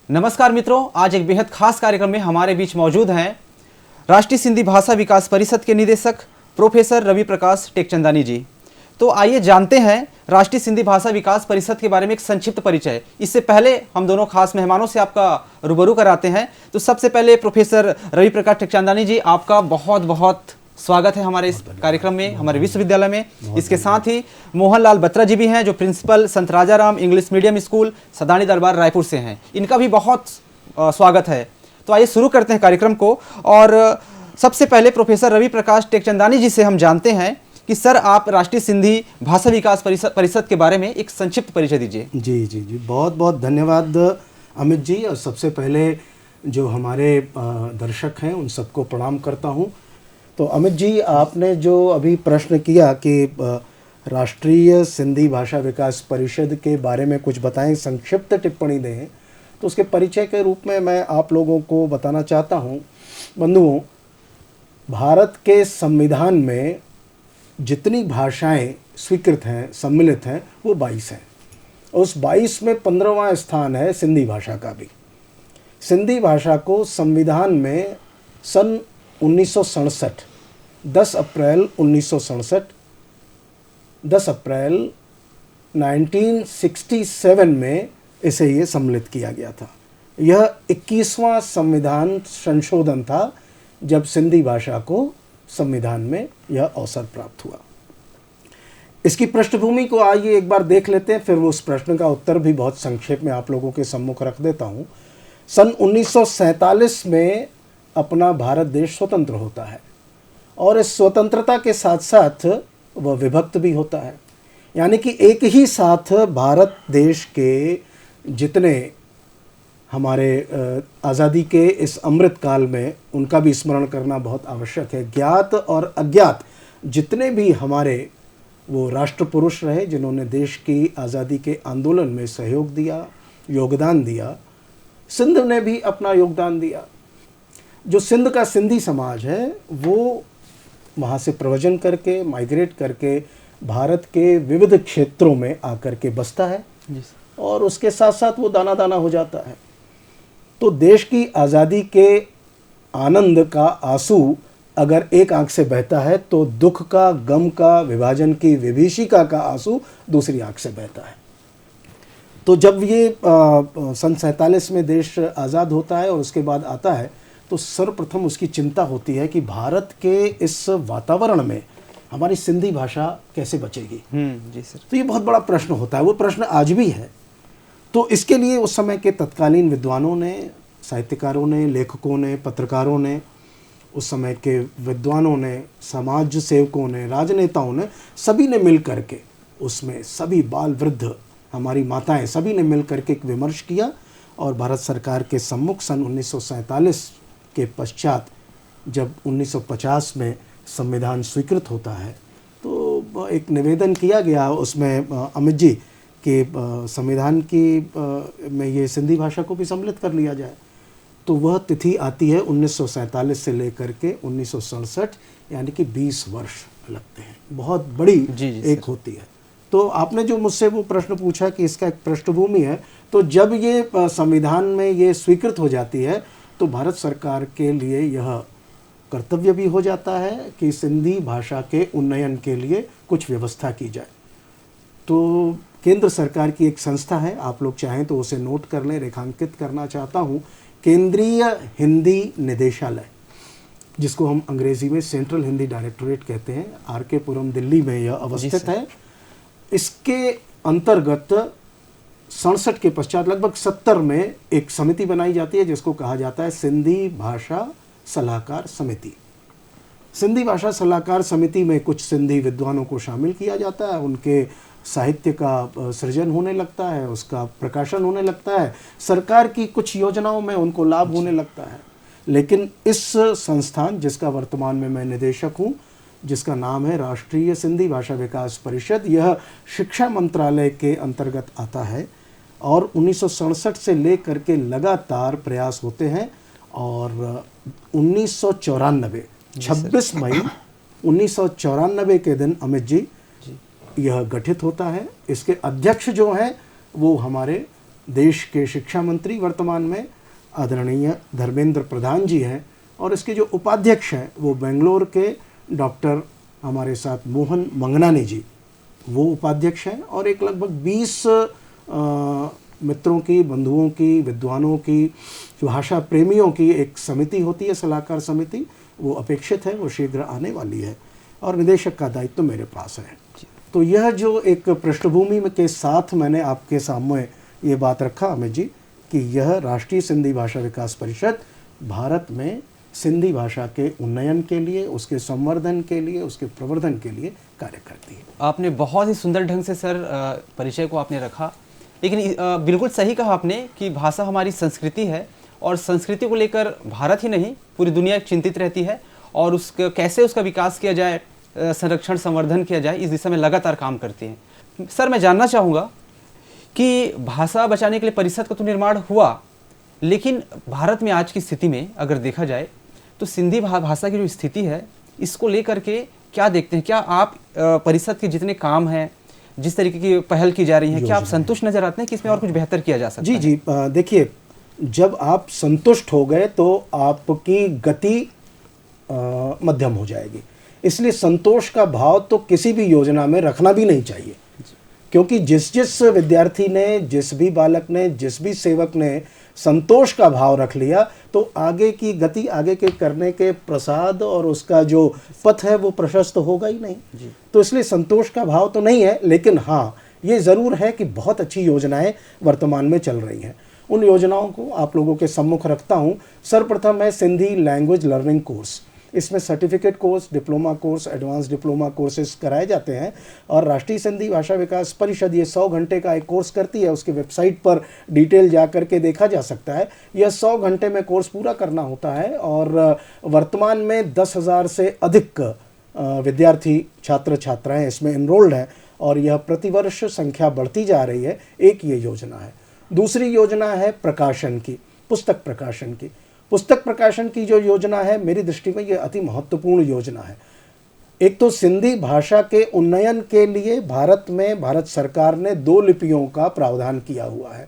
नमस्कार मित्रों, आज एक बेहद खास कार्यक्रम में हमारे बीच मौजूद हैं राष्ट्रीय सिंधी भाषा विकास परिषद के निदेशक प्रोफेसर रवि प्रकाश टेकचंदानी जी। तो आइए जानते हैं राष्ट्रीय सिंधी भाषा विकास परिषद के बारे में एक संक्षिप्त परिचय। इससे पहले हम दोनों खास मेहमानों से आपका रूबरू कराते हैं। तो सबसे पहले प्रोफेसर रवि प्रकाश टेकचंदानी जी, आपका बहुत बहुत स्वागत है हमारे इस कार्यक्रम में, हमारे विश्वविद्यालय में। इसके साथ ही मोहनलाल बत्रा जी भी हैं, जो प्रिंसिपल संत Rajaram English medium school Sadani दरबार रायपुर से हैं। इनका भी बहुत स्वागत है। तो आइए शुरू करते हैं कार्यक्रम को। और सबसे पहले प्रोफेसर रवि प्रकाश टेकचंदानी जी से हम जानते हैं कि सर, आप राष्ट्रीय सिंधी भाषा विकास परिषद के बारे में एक संक्षिप्त परिचय दीजिए। जी, बहुत बहुत धन्यवाद अमित जी। और सबसे पहले जो हमारे दर्शक हैं उन सबको प्रणाम करता हूं। तो अमित जी, आपने जो अभी प्रश्न किया कि राष्ट्रीय सिंधी भाषा विकास परिषद के बारे में कुछ बताएं, संक्षिप्त टिप्पणी दें, तो उसके परिचय के रूप में मैं आप लोगों को बताना चाहता हूं। बंधुओं, भारत के संविधान में जितनी भाषाएं स्वीकृत हैं, सम्मिलित हैं, वो 22 हैं। उस 22 में 15वां स्थान है सिंधी भाषा का भी। सिंधी भाषा को संविधान में सन 1967 10 अप्रैल 1967 में इसे ये सम्मिलित किया गया था। यह 21वां संविधान संशोधन था जब सिंधी भाषा को संविधान में यह अवसर प्राप्त हुआ। इसकी पृष्ठभूमि को आइए एक बार देख लेते हैं, फिर उस प्रश्न का उत्तर भी बहुत संक्षेप में आप लोगों के सम्मुख रख देता हूँ। सन 1947 में अपना भारत देश स्वतंत्र होता है और इस स्वतंत्रता के साथ साथ वह विभक्त भी होता है। यानी कि एक ही साथ भारत देश के जितने हमारे आज़ादी के इस अमृत काल में उनका भी स्मरण करना बहुत आवश्यक है। ज्ञात और अज्ञात जितने भी हमारे वो राष्ट्र पुरुष रहे जिन्होंने देश की आज़ादी के आंदोलन में सहयोग दिया, योगदान दिया, सिंध ने भी अपना योगदान दिया। जो सिंध का सिंधी समाज है वो वहाँ से प्रव्रजन करके, माइग्रेट करके भारत के विविध क्षेत्रों में आकर के बसता है और उसके साथ साथ वो दाना दाना हो जाता है। तो देश की आज़ादी के आनंद का आंसू अगर एक आंख से बहता है तो दुख का, गम का, विभाजन की विभीषिका का आंसू दूसरी आंख से बहता है। तो जब ये सन 47 में देश आज़ाद होता है और उसके बाद आता है तो सर्वप्रथम उसकी चिंता होती है कि भारत के इस वातावरण में हमारी सिंधी भाषा कैसे बचेगी। जी सर। तो ये बहुत बड़ा प्रश्न होता है, वो प्रश्न आज भी है। तो इसके लिए उस समय के तत्कालीन विद्वानों ने, साहित्यकारों ने, लेखकों ने, पत्रकारों ने, उस समय के विद्वानों ने, समाज सेवकों ने, राजनेताओं ने, सभी ने मिल करके, उसमें सभी बाल वृद्ध, हमारी माताएं, सभी ने मिल करके एक विमर्श किया और भारत सरकार के सम्मुख सन 1947 के पश्चात जब 1950 में संविधान स्वीकृत होता है तो एक निवेदन किया गया उसमें अमित जी कि संविधान की में ये सिंधी भाषा को भी सम्मिलित कर लिया जाए। तो वह तिथि आती है 1947 से लेकर के 1967, यानी कि 20 वर्ष लगते हैं। बहुत बड़ी एक होती है। तो आपने जो मुझसे वो प्रश्न पूछा कि इसका एक पृष्ठभूमि है, तो जब ये संविधान में ये स्वीकृत हो जाती है तो भारत सरकार के लिए यह कर्तव्य भी हो जाता है कि सिंधी भाषा के उन्नयन के लिए कुछ व्यवस्था की जाए। तो केंद्र सरकार की एक संस्था है, आप लोग चाहें तो उसे नोट कर लें, रेखांकित करना चाहता हूँ, केंद्रीय हिंदी निदेशालय, जिसको हम अंग्रेजी में सेंट्रल हिंदी डायरेक्टोरेट कहते हैं, आर.के. पुरम, दिल्ली में यह अवस्थित है। इसके अंतर्गत 67 के पश्चात लगभग 70 में एक समिति बनाई जाती है जिसको कहा जाता है सिंधी भाषा सलाहकार समिति। सिंधी भाषा सलाहकार समिति में कुछ सिंधी विद्वानों को शामिल किया जाता है, उनके साहित्य का सृजन होने लगता है, उसका प्रकाशन होने लगता है, सरकार की कुछ योजनाओं में उनको लाभ होने लगता है। लेकिन इस संस्थान जिसका वर्तमान में मैं निदेशक हूँ, जिसका नाम है राष्ट्रीय सिंधी भाषा विकास परिषद, यह शिक्षा मंत्रालय के अंतर्गत आता है और 1967 से लेकर के लगातार प्रयास होते हैं और 1994 26 मई 1994 के दिन अमित जी यह गठित होता है। इसके अध्यक्ष जो हैं वो हमारे देश के शिक्षा मंत्री वर्तमान में आदरणीय धर्मेंद्र प्रधान जी हैं, और इसके जो उपाध्यक्ष हैं वो बेंगलोर के डॉक्टर हमारे साथ मोहन मंगनानी जी, वो उपाध्यक्ष हैं, और एक लगभग 20 मित्रों की, बंधुओं की, विद्वानों की, भाषा प्रेमियों की एक समिति होती है, सलाहकार समिति, वो अपेक्षित है, वो शीघ्र आने वाली है, और निदेशक का दायित्व मेरे पास है। तो यह जो एक पृष्ठभूमि के साथ मैंने आपके सामने ये बात रखा अमित जी, कि यह राष्ट्रीय सिंधी भाषा विकास परिषद भारत में सिंधी भाषा के उन्नयन के लिए, उसके संवर्धन के लिए, उसके प्रवर्धन के लिए कार्य करती है। आपने बहुत ही सुंदर ढंग से सर परिचय को आपने रखा, लेकिन बिल्कुल सही कहा आपने कि भाषा हमारी संस्कृति है, और संस्कृति को लेकर भारत ही नहीं पूरी दुनिया चिंतित रहती है, और कैसे उसका विकास किया जाए, संरक्षण संवर्धन किया जाए, इस दिशा में लगातार काम करती है। सर मैं जानना चाहूँगा कि भाषा बचाने के लिए परिषद का तो निर्माण हुआ, लेकिन भारत में आज की स्थिति में अगर देखा जाए तो सिंधी भाषा की जो स्थिति है, इसको लेकर के क्या देखते हैं? क्या आप परिषद के जितने काम हैं, जिस तरीके की पहल की जा रही है, क्या आप संतुष्ट नजर आते हैं कि इसमें और कुछ बेहतर किया जा सकता है? जी, देखिए, जब आप संतुष्ट हो गए तो आपकी गति मध्यम हो जाएगी, इसलिए संतोष का भाव तो किसी भी योजना में रखना भी नहीं चाहिए, क्योंकि जिस विद्यार्थी ने, जिस भी बालक ने, जिस भी सेवक ने संतोष का भाव रख लिया, तो आगे की गति, आगे के करने के प्रसाद और उसका जो पथ है वो प्रशस्त होगा ही नहीं। तो इसलिए संतोष का भाव तो नहीं है, लेकिन हाँ ये ज़रूर है कि बहुत अच्छी योजनाएं वर्तमान में चल रही हैं। उन योजनाओं को आप लोगों के सम्मुख रखता हूँ। सर्वप्रथम है सिंधी लैंग्वेज लर्निंग कोर्स। इसमें certificate course, diploma course, advance diploma courses कराए जाते हैं, और राष्ट्रीय सिंधी भाषा विकास परिषद ये 100 घंटे का एक कोर्स करती है। उसकी वेबसाइट पर डिटेल जा करके देखा जा सकता है। यह 100 घंटे में कोर्स पूरा करना होता है, और वर्तमान में 10,000 से अधिक विद्यार्थी, छात्र छात्राएँ इसमें इनरोल्ड हैं, और यह प्रतिवर्ष संख्या बढ़ती जा रही है। एक ये योजना है। दूसरी योजना है प्रकाशन की, पुस्तक प्रकाशन की। पुस्तक प्रकाशन की जो योजना है, मेरी दृष्टि में ये अति महत्वपूर्ण योजना है। एक तो सिंधी भाषा के उन्नयन के लिए भारत में भारत सरकार ने 2 लिपियों का प्रावधान किया हुआ है।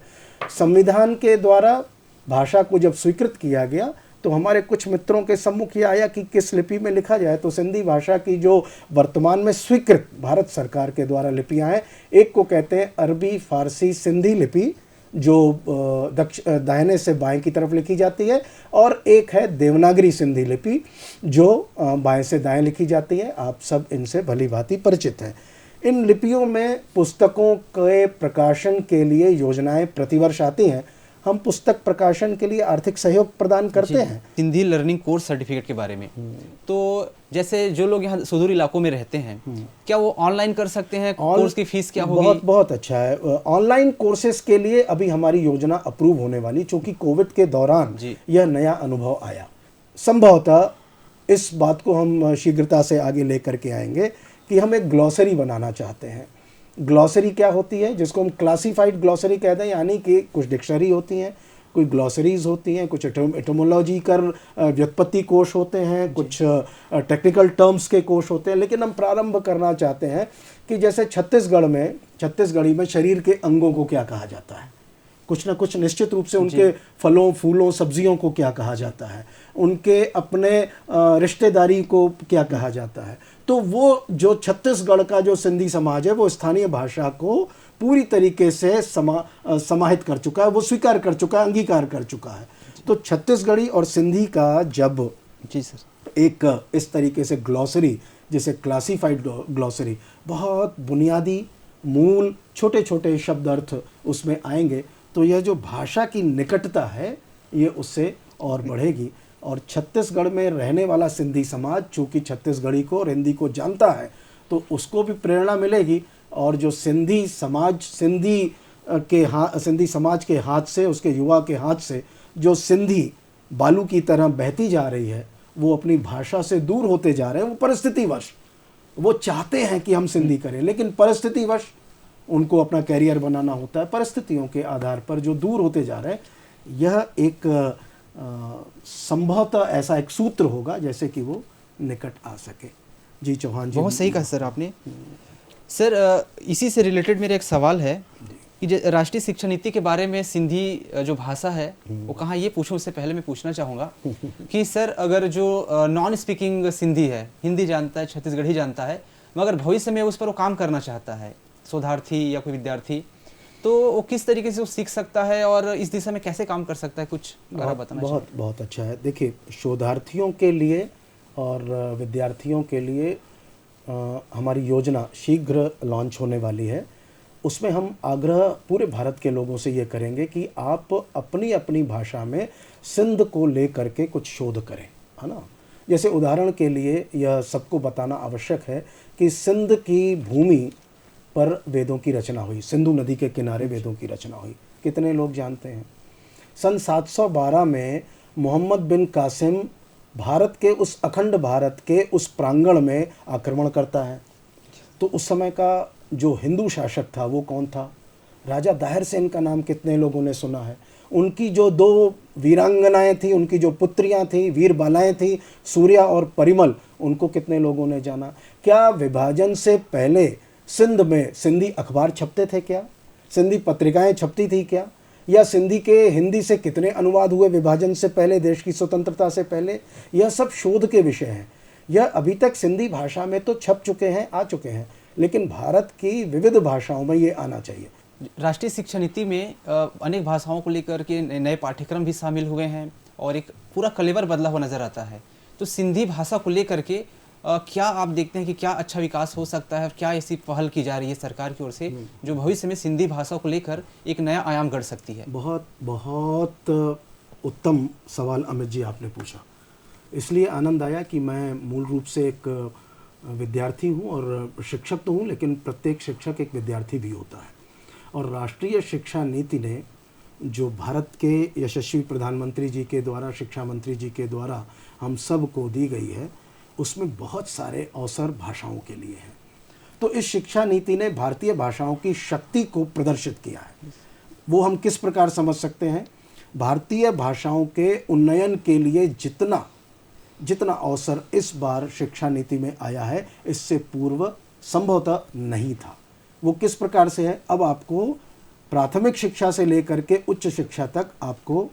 संविधान के द्वारा भाषा को जब स्वीकृत किया गया तो हमारे कुछ मित्रों के सम्मुख ये आया कि किस लिपि में लिखा जाए। तो सिंधी भाषा की जो वर्तमान में स्वीकृत भारत सरकार के द्वारा लिपियाँ हैं, एक को कहते हैं अरबी फारसी सिंधी लिपि, जो दाहिने से बाएं की तरफ लिखी जाती है, और एक है देवनागरी सिंधी लिपि जो बाएं से दाएं लिखी जाती है। आप सब इनसे भली भांति परिचित हैं। इन लिपियों में पुस्तकों के प्रकाशन के लिए योजनाएं प्रतिवर्ष आती हैं। हम पुस्तक प्रकाशन के लिए आर्थिक सहयोग प्रदान करते हैं। सिंधी लर्निंग कोर्स सर्टिफिकेट के बारे में, तो जैसे जो लोग यहाँ सुदूर इलाकों में रहते हैं, क्या वो ऑनलाइन कर सकते हैं? कोर्स की फीस क्या होगी? बहुत अच्छा है। ऑनलाइन कोर्सेज के लिए अभी हमारी योजना अप्रूव होने वाली, चूंकि कोविड के दौरान यह नया अनुभव आया। संभवतः इस बात को हम शीघ्रता से आगे लेकर के आएंगे कि हम एक ग्लॉसरी बनाना चाहते हैं। ग्लॉसरी क्या होती है? जिसको हम क्लासिफाइड ग्लॉसरी कहते हैं, यानी कि कुछ डिक्शनरी होती हैं, कोई ग्लॉसरीज होती हैं, कुछ एटोमोलॉजिकल व्युत्पत्ति कोश होते हैं, कुछ टेक्निकल टर्म्स के कोश होते हैं। लेकिन हम प्रारंभ करना चाहते हैं कि जैसे छत्तीसगढ़ी में शरीर के अंगों को क्या कहा जाता है, कुछ ना कुछ निश्चित रूप से उनके फलों, फूलों, सब्जियों को क्या कहा जाता है, उनके अपने रिश्तेदारी को क्या कहा जाता है। तो वो जो छत्तीसगढ़ का जो सिंधी समाज है, वो स्थानीय भाषा को पूरी तरीके से समाहित कर चुका है, वो स्वीकार कर चुका है, अंगीकार कर चुका है। तो छत्तीसगढ़ी और सिंधी का जब एक इस तरीके से ग्लॉसरी, जिसे क्लासिफाइड ग्लॉसरी, बहुत बुनियादी मूल छोटे छोटे शब्द अर्थ उसमें आएंगे, तो यह जो भाषा की निकटता है ये उससे और बढ़ेगी। और छत्तीसगढ़ में रहने वाला सिंधी समाज चूँकि छत्तीसगढ़ी को और हिंदी को जानता है, तो उसको भी प्रेरणा मिलेगी। और जो सिंधी समाज, सिंधी समाज के हाथ से, उसके युवा के हाथ से जो सिंधी बालू की तरह बहती जा रही है, वो अपनी भाषा से दूर होते जा रहे हैं। वो परिस्थितिवश, वो चाहते हैं कि हम सिंधी करें, लेकिन परिस्थितिवश उनको अपना कैरियर बनाना होता है। परिस्थितियों के आधार पर जो दूर होते जा रहे हैं, यह एक संभवतः ऐसा एक सूत्र होगा जैसे कि वो निकट आ सके। जी चौहान जी, बहुत सही कहा सर आपने। सर इसी से रिलेटेड मेरा एक सवाल है कि राष्ट्रीय शिक्षा नीति के बारे में सिंधी जो भाषा है वो कहाँ, ये पूछूं उससे पहले मैं पूछना चाहूँगा कि सर अगर जो नॉन स्पीकिंग सिंधी है, हिंदी जानता है, छत्तीसगढ़ी जानता है, मगर भविष्य में उस पर वो काम करना चाहता है, शोधार्थी या कोई विद्यार्थी, तो वो किस तरीके से वो सीख सकता है और इस दिशा में कैसे काम कर सकता है, कुछ अगर आप बताना बहुत बहुत अच्छा है। देखिए, शोधार्थियों के लिए और विद्यार्थियों के लिए हमारी योजना शीघ्र लॉन्च होने वाली है। उसमें हम आग्रह पूरे भारत के लोगों से ये करेंगे कि आप अपनी अपनी भाषा में सिंध को लेकर के कुछ शोध करें, है ना। जैसे उदाहरण के लिए यह सबको बताना आवश्यक है कि सिंध की भूमि पर वेदों की रचना हुई, सिंधु नदी के किनारे वेदों की रचना हुई, कितने लोग जानते हैं। सन 712 में मोहम्मद बिन कासिम भारत के उस अखंड भारत के उस प्रांगण में आक्रमण करता है। तो उस समय का जो हिंदू शासक था वो कौन था? राजा दाहिर सेन का नाम कितने लोगों ने सुना है? उनकी जो 2 वीरांगनाएं थी, उनकी जो पुत्रियां थी, वीर बालाएं थी, सूर्या और परिमल, उनको कितने लोगों ने जाना? क्या विभाजन से पहले सिंध में सिंधी अखबार छपते थे क्या? सिंधी पत्रिकाएं छपती थी क्या? या सिंधी के हिंदी से कितने अनुवाद हुए विभाजन से पहले, देश की स्वतंत्रता से पहले? यह सब शोध के विषय हैं। यह अभी तक सिंधी भाषा में तो छप चुके हैं, आ चुके हैं, लेकिन भारत की विविध भाषाओं में ये आना चाहिए। राष्ट्रीय शिक्षा नीति में अनेक भाषाओं को लेकर के नए पाठ्यक्रम भी शामिल हुए हैं और एक पूरा कलेवर बदला हुआ नजर आता है। तो सिंधी भाषा को लेकर के क्या आप देखते हैं कि क्या अच्छा विकास हो सकता है, क्या ऐसी पहल की जा रही है सरकार की ओर से जो भविष्य में सिंधी भाषा को लेकर एक नया आयाम गढ़ सकती है? बहुत बहुत उत्तम सवाल अमित जी आपने पूछा। इसलिए आनंद आया कि मैं मूल रूप से एक विद्यार्थी हूँ और शिक्षक तो हूँ, लेकिन प्रत्येक शिक्षक एक विद्यार्थी भी होता है। और राष्ट्रीय शिक्षा नीति ने जो भारत के यशस्वी प्रधानमंत्री जी के द्वारा, शिक्षा मंत्री जी के द्वारा हम सब को दी गई है, उसमें बहुत सारे अवसर भाषाओं के लिए हैं। तो इस शिक्षा नीति ने भारतीय भाषाओं की शक्ति को प्रदर्शित किया है। वो हम किस प्रकार समझ सकते हैं? भारतीय भाषाओं के उन्नयन के लिए जितना अवसर इस बार शिक्षा नीति में आया है, इससे पूर्व संभवतः नहीं था। वो किस प्रकार से है? अब आपको प्राथमिक शिक्षा से लेकर के उच्च शिक्षा तक आपको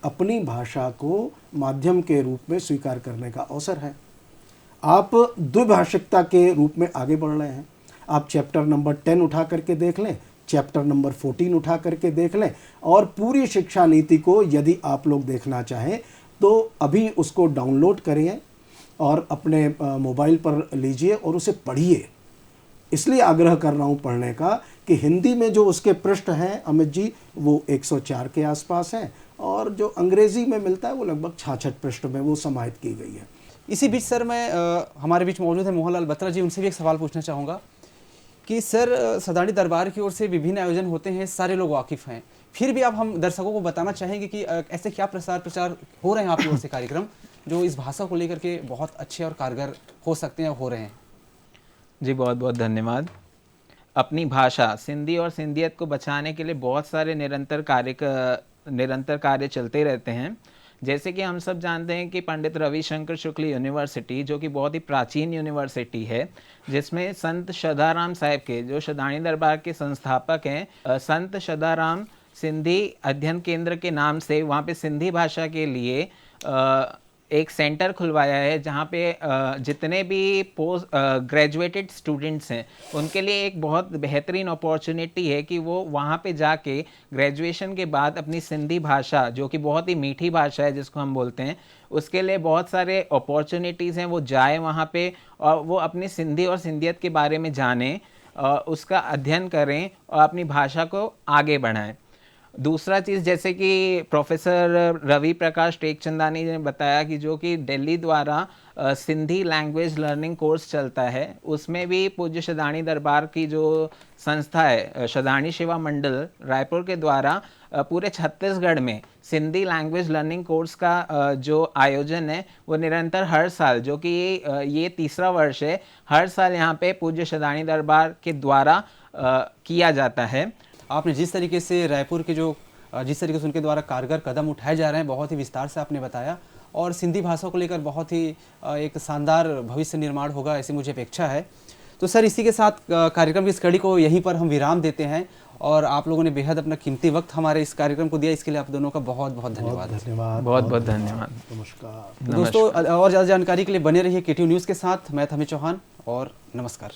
अपनी भाषा को माध्यम के रूप में स्वीकार करने का अवसर है। आप द्विभाषिकता के रूप में आगे बढ़ रहे हैं। आप चैप्टर नंबर 10 उठा करके देख लें, चैप्टर नंबर 14 उठा करके देख लें, और पूरी शिक्षा नीति को यदि आप लोग देखना चाहें तो अभी उसको डाउनलोड करिए और अपने मोबाइल पर लीजिए और उसे पढ़िए। इसलिए आग्रह कर रहा हूँ पढ़ने का कि हिंदी में जो उसके पृष्ठ हैं अमित जी, वो 104 के आसपास हैं, और जो अंग्रेजी में मिलता है वो लगभग 66 पृष्ठ में वो समाहित की गई है। इसी बीच सर मैं हमारे बीच मौजूद है मोहनलाल बत्रा जी, उनसे भी एक सवाल पूछना चाहूँगा कि सर सदानी दरबार की ओर से विभिन्न आयोजन होते हैं, सारे लोग वाकिफ़ हैं, फिर भी आप हम दर्शकों को बताना चाहेंगे कि ऐसे क्या प्रचार हो रहे हैं आपकी ओर से कार्यक्रम जो इस भाषा को लेकर के बहुत अच्छे और कारगर हो सकते हैं, हो रहे हैं? जी बहुत बहुत धन्यवाद। अपनी भाषा सिंधी और सिंधियत को बचाने के लिए बहुत सारे निरंतर कार्य चलते रहते हैं। जैसे कि हम सब जानते हैं कि पंडित रविशंकर शुक्ल यूनिवर्सिटी, जो कि बहुत ही प्राचीन यूनिवर्सिटी है, जिसमें संत सदाराम साहब के, जो सदानी दरबार के संस्थापक हैं, संत सदाराम सिंधी अध्ययन केंद्र के नाम से वहाँ पे सिंधी भाषा के लिए एक सेंटर खुलवाया है, जहाँ पे जितने भी पोस्ट ग्रेजुएटेड स्टूडेंट्स हैं उनके लिए एक बहुत बेहतरीन अपॉर्चुनिटी है कि वो वहाँ पे जाके ग्रेजुएशन के बाद अपनी सिंधी भाषा, जो कि बहुत ही मीठी भाषा है जिसको हम बोलते हैं, उसके लिए बहुत सारे अपॉर्चुनिटीज़ हैं। वो जाए वहाँ पे और वो अपनी सिंधी और सिंधियत के बारे में जानें, उसका अध्ययन करें और अपनी भाषा को आगे बढ़ाएं। दूसरा चीज़, जैसे कि प्रोफेसर रवि प्रकाश टेकचंदानी ने बताया कि जो कि दिल्ली द्वारा सिंधी लैंग्वेज लर्निंग कोर्स चलता है, उसमें भी पूज्य सदानी दरबार की जो संस्था है सदानी सेवा मंडल रायपुर के द्वारा पूरे छत्तीसगढ़ में सिंधी लैंग्वेज लर्निंग कोर्स का जो आयोजन है वो निरंतर हर साल, जो कि ये तीसरा वर्ष है, हर साल यहाँ पे पूज्य सदानी दरबार के द्वारा किया जाता है। आपने जिस तरीके से रायपुर के जिस तरीके से उनके द्वारा कारगर कदम उठाए जा रहे हैं, बहुत ही विस्तार से आपने बताया, और सिंधी भाषा को लेकर बहुत ही एक शानदार भविष्य निर्माण होगा ऐसी मुझे अपेक्षा है। तो सर इसी के साथ कार्यक्रम की इस कड़ी को यहीं पर हम विराम देते हैं और आप लोगों ने बेहद अपना कीमती वक्त हमारे इस कार्यक्रम को दिया, इसके लिए आप दोनों का बहुत बहुत धन्यवाद। धन्यवाद, बहुत बहुत धन्यवाद। नमस्कार। तो दोस्तों और ज़्यादा जानकारी के लिए बने रहिए KTU न्यूज़ के साथ। मैं था अमित चौहान और नमस्कार।